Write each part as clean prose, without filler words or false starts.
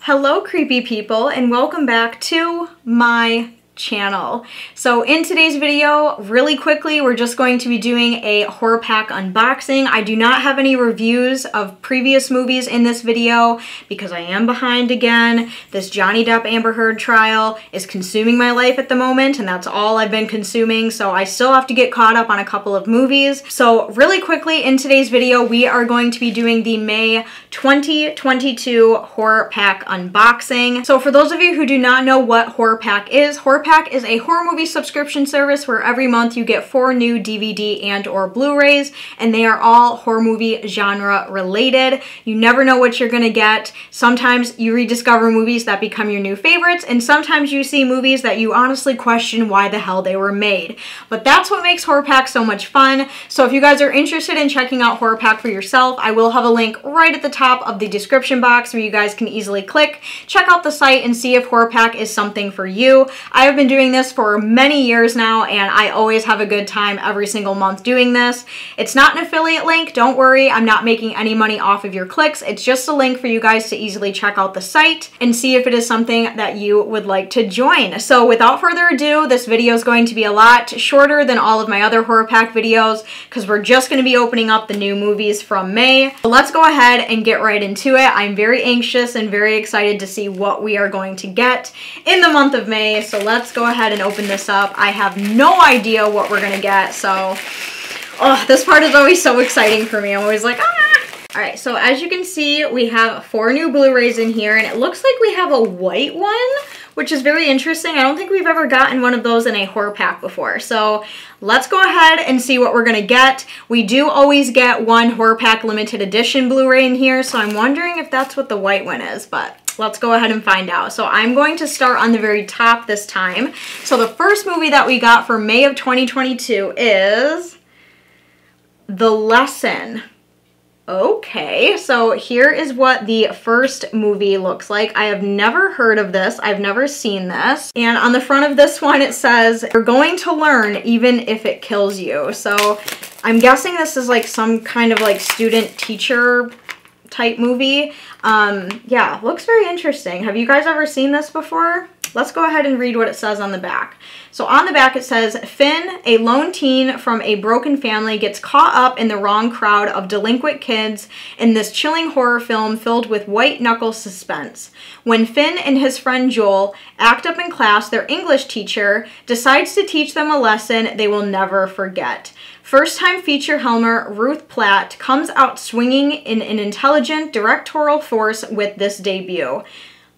Hello creepy people, and welcome back to my channel. So in today's video, really quickly, we're just going to be doing a horror pack unboxing. I do not have any reviews of previous movies in this video because I am behind again. This Johnny Depp Amber Heard trial is consuming my life at the moment, and that's all I've been consuming, so I still have to get caught up on a couple of movies. So really quickly, in today's video, we are going to be doing the May 2022 horror pack unboxing. So for those of you who do not know what horror pack is, horror pack is a horror movie subscription service where every month you get 4 new DVD and or Blu-rays, and they are all horror movie genre related. You never know what you're gonna get. Sometimes you rediscover movies that become your new favorites, and sometimes you see movies that you honestly question why the hell they were made. But that's what makes horror pack so much fun. So if you guys are interested in checking out horror pack for yourself, I will have a link right at the top of the description box where you guys can easily click, check out the site, and see if horror pack is something for you. I have been doing this for many years now, and I always have a good time every single month doing this. It's not an affiliate link, don't worry, I'm not making any money off of your clicks. It's just a link for you guys to easily check out the site and see if it is something that you would like to join. So without further ado, this video is going to be a lot shorter than all of my other horror pack videos because we're just going to be opening up the new movies from May. So let's go ahead and get right into it. I'm very anxious and very excited to see what we are going to get in the month of May. So let's go ahead and open this up. I have no idea what we're gonna get, so this part is always so exciting for me. I'm always like, ah! All right, so as you can see, we have 4 new Blu-rays in here, and it looks like we have a white one, which is very interesting. I don't think we've ever gotten one of those in a horror pack before. So let's go ahead and see what we're gonna get. We do always get one horror pack limited edition Blu-ray in here, so I'm wondering if that's what the white one is, but let's go ahead and find out. So I'm going to start on the very top this time. So the first movie that we got for May of 2022 is The Lesson. Okay, so here is what the first movie looks like. I have never heard of this. I've never seen this. And on the front of this one, it says, "You're going to learn even if it kills you." So I'm guessing this is like some kind of like student teacher type movie. Yeah, looks very interesting. Have you guys ever seen this before? Let's go ahead and read what it says on the back. So on the back it says, Finn, a lone teen from a broken family, gets caught up in the wrong crowd of delinquent kids in this chilling horror film filled with white-knuckle suspense. When Finn and his friend Joel act up in class, their English teacher decides to teach them a lesson they will never forget. First-time feature Helmer Ruth Platt comes out swinging in an intelligent directorial force with this debut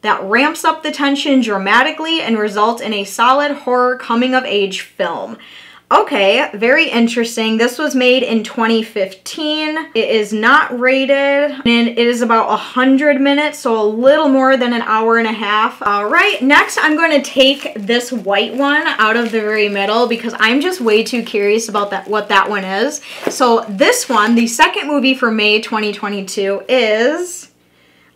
that ramps up the tension dramatically and results in a solid horror coming-of-age film. Okay, very interesting. This was made in 2015. It is not rated, and it is about 100 minutes, so a little more than an hour and a half. All right, next I'm going to take this white one out of the very middle because I'm just way too curious about what that one is. So this one, the second movie for May 2022, is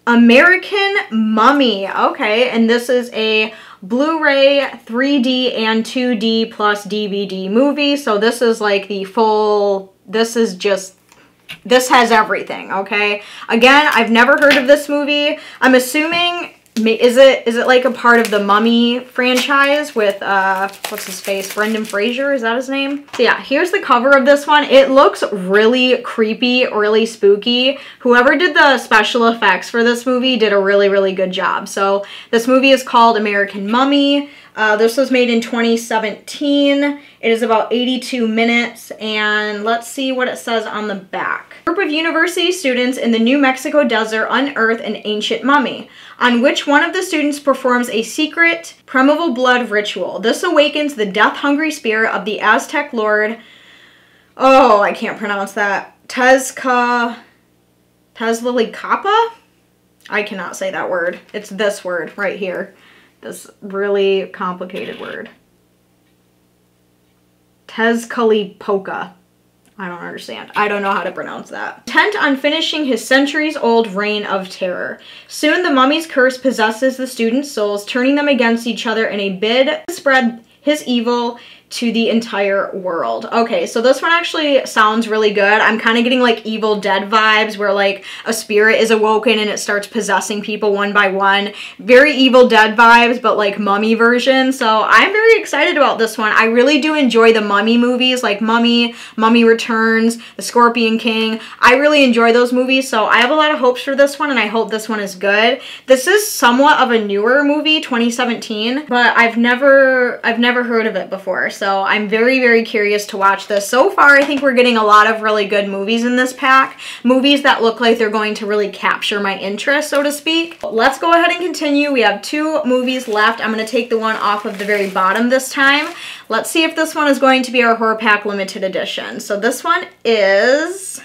American Mummy. Okay, and this is a Blu-ray 3D and 2D plus DVD movie. So this is like the full, this has everything, okay? Again, I've never heard of this movie. I'm assuming, is it like a part of the Mummy franchise with, what's his face? Brendan Fraser, is that his name? So yeah, here's the cover of this one. It looks really creepy, really spooky. Whoever did the special effects for this movie did a really, really good job. So this movie is called American Mummy. This was made in 2017. It is about 82 minutes, and let's see what it says on the back. A group of university students in the New Mexico desert unearth an ancient mummy, on which one of the students performs a secret primeval blood ritual. This awakens the death-hungry spirit of the Aztec lord, oh, I can't pronounce that, Tezcatlipoca? I cannot say that word. It's this word right here. This really complicated word. Tezcatlipoca. I don't understand. I don't know how to pronounce that. Intent on finishing his centuries-old reign of terror. Soon the mummy's curse possesses the students' souls, turning them against each other in a bid to spread his evil to the entire world. Okay, so this one actually sounds really good. I'm kind of getting like Evil Dead vibes where like a spirit is awoken and it starts possessing people one by one. Very Evil Dead vibes, but like Mummy version. So I'm very excited about this one. I really do enjoy the Mummy movies like Mummy, Mummy Returns, The Scorpion King. I really enjoy those movies, so I have a lot of hopes for this one and I hope this one is good. This is somewhat of a newer movie, 2017, but I've never heard of it before. So I'm very, very curious to watch this. So far, I think we're getting a lot of really good movies in this pack. Movies that look like they're going to really capture my interest, so to speak. Let's go ahead and continue. We have 2 movies left. I'm going to take the one off of the very bottom this time. Let's see if this one is going to be our horror pack limited edition. So this one is...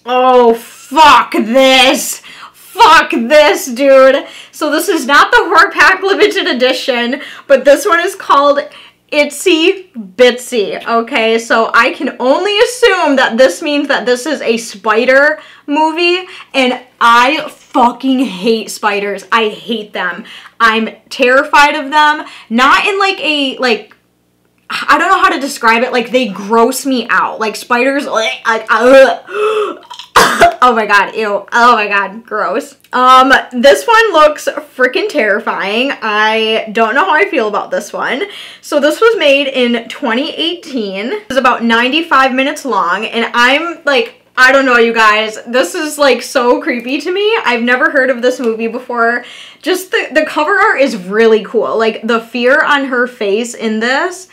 Oh, fuck this! Fuck this, dude! So this is not the horror pack limited edition, but this one is called Itsy Bitsy. Okay, so I can only assume that this means that this is a spider movie, and I fucking hate spiders. I hate them. I'm terrified of them. Not in like a, like, I don't know how to describe it. Like, they gross me out. Like, spiders, like, oh my god, ew. Oh my god, gross. This one looks freaking terrifying. I don't know how I feel about this one. So this was made in 2018. It was about 95 minutes long, and I'm like, I don't know, you guys. This is like so creepy to me. I've never heard of this movie before. Just the cover art is really cool. Like, the fear on her face in this,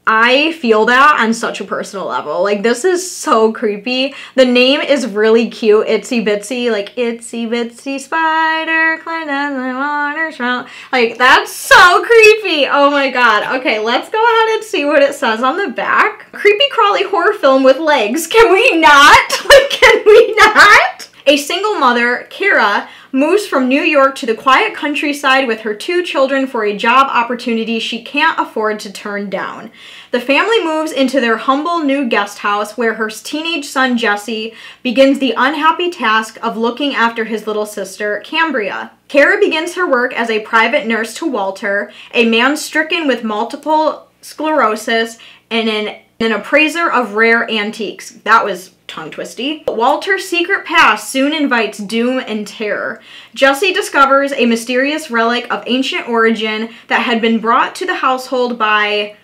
I feel that on such a personal level. Like, this is so creepy. The name is really cute. Itsy Bitsy. Like, itsy bitsy spider climbed down the water spout. Like, that's so creepy. Oh my god. Okay, let's go ahead and see what it says on the back. Creepy crawly horror film with legs. Can we not? Like, can we not? A single mother, Kara, moves from New York to the quiet countryside with her 2 children for a job opportunity she can't afford to turn down. The family moves into their humble new guest house where her teenage son Jesse begins the unhappy task of looking after his little sister, Cambria. Kara begins her work as a private nurse to Walter, a man stricken with multiple sclerosis and an appraiser of rare antiques. That was tongue twisty. Walter's secret past soon invites doom and terror. Jesse discovers a mysterious relic of ancient origin that had been brought to the household by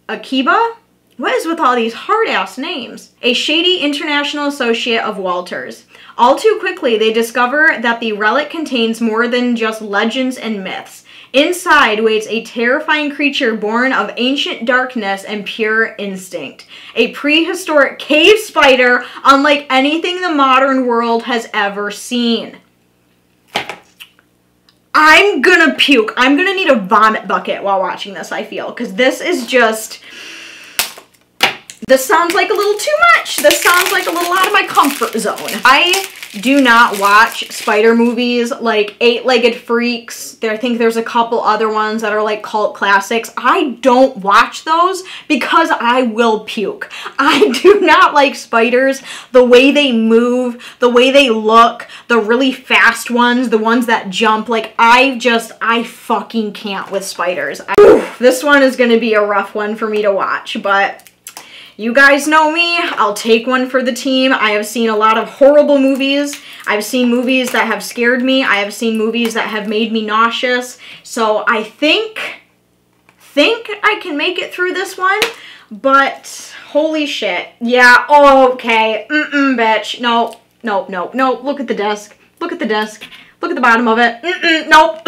Akiba? What is with all these hard-ass names? A shady international associate of Walter's. All too quickly, they discover that the relic contains more than just legends and myths. Inside waits a terrifying creature born of ancient darkness and pure instinct. A prehistoric cave spider unlike anything the modern world has ever seen. I'm gonna puke. I'm gonna need a vomit bucket while watching this, I feel, because this is just... This sounds like a little too much. This sounds like a little out of my comfort zone. I do not watch spider movies like Eight-Legged Freaks. I think there's a couple other ones that are like cult classics. I don't watch those because I will puke. I do not like spiders. The way they move, the way they look, the really fast ones, the ones that jump. Like, I fucking can't with spiders. This one is going to be a rough one for me to watch, but... You guys know me, I'll take one for the team. I have seen a lot of horrible movies. I've seen movies that have scared me. I have seen movies that have made me nauseous. So I think I can make it through this one, but holy shit. Yeah, oh, okay. Bitch. No. Look at the desk. Look at the desk. Look at the bottom of it. Nope.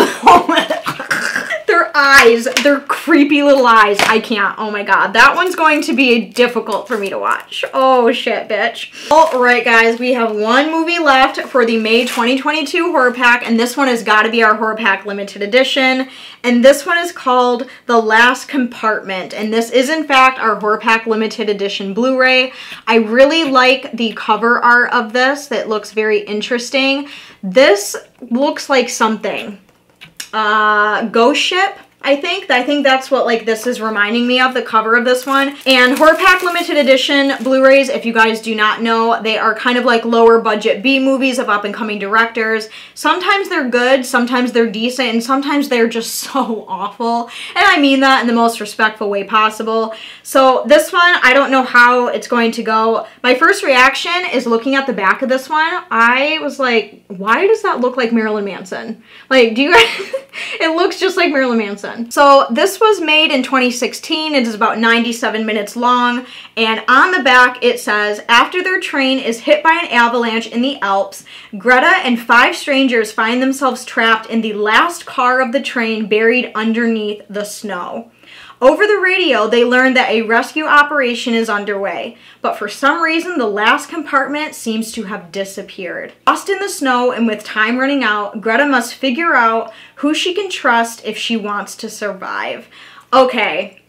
Their eyes, their creepy little eyes. I can't. Oh my god. That one's going to be difficult for me to watch. Oh shit, bitch. Alright guys, we have one movie left for the May 2022 horror pack, and this one has got to be our horror pack limited edition. And this one is called The Last Compartment, and this is in fact our horror pack limited edition Blu-ray. I really like the cover art of this. That looks very interesting. This looks like something. Ghost Ship. I think that's what like this is reminding me of, the cover of this one. And Horror Pack limited edition Blu-rays, if you guys do not know, they are kind of like lower budget B movies of up and coming directors. Sometimes they're good, sometimes they're decent, and sometimes they're just so awful. And I mean that in the most respectful way possible. So this one, I don't know how it's going to go. My first reaction is looking at the back of this one. I was like, why does that look like Marilyn Manson? Like, do you guys, it looks just like Marilyn Manson. So this was made in 2016. It is about 97 minutes long. And on the back, it says, after their train is hit by an avalanche in the Alps, Greta and 5 strangers find themselves trapped in the last car of the train buried underneath the snow. Over the radio, they learn that a rescue operation is underway, but for some reason, the last compartment seems to have disappeared. Lost in the snow and with time running out, Greta must figure out who she can trust if she wants to survive. Okay.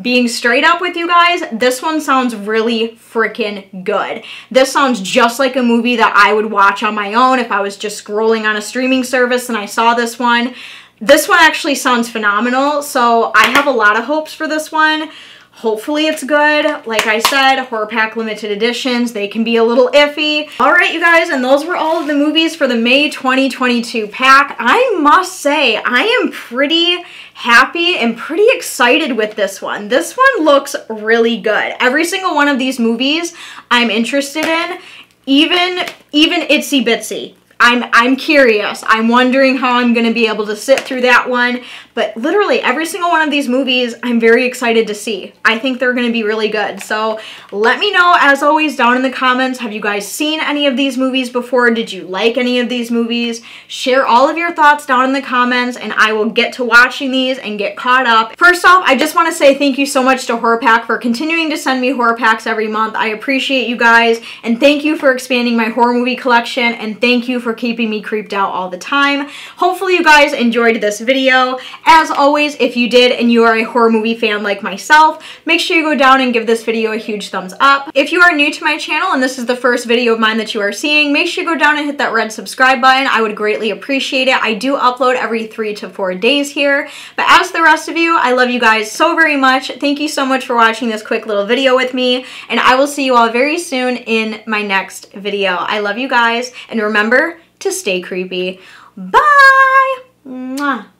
Being straight up with you guys, this one sounds really freaking good. This sounds just like a movie that I would watch on my own if I was just scrolling on a streaming service and I saw this one. This one actually sounds phenomenal, so I have a lot of hopes for this one. Hopefully it's good. Like I said, Horror Pack limited editions, they can be a little iffy. All right, you guys, and those were all of the movies for the May 2022 pack. I must say, I am pretty happy and pretty excited with this one. This one looks really good. Every single one of these movies I'm interested in, even Itsy Bitsy. I'm curious. I'm wondering how I'm going to be able to sit through that one. But literally every single one of these movies, I'm very excited to see. I think they're going to be really good. So let me know, as always, down in the comments. Have you guys seen any of these movies before? Did you like any of these movies? Share all of your thoughts down in the comments, and I will get to watching these and get caught up. First off, I just want to say thank you so much to Horror Pack for continuing to send me horror packs every month. I appreciate you guys, and thank you for expanding my horror movie collection, and thank you for keeping me creeped out all the time. Hopefully you guys enjoyed this video. As always, if you did and you are a horror movie fan like myself, make sure you go down and give this video a huge thumbs up. If you are new to my channel and this is the first video of mine that you are seeing, make sure you go down and hit that red subscribe button. I would greatly appreciate it. I do upload every 3 to 4 days here. But as the rest of you, I love you guys so very much. Thank you so much for watching this quick little video with me, and I will see you all very soon in my next video. I love you guys, and remember to stay creepy. Bye! Mwah.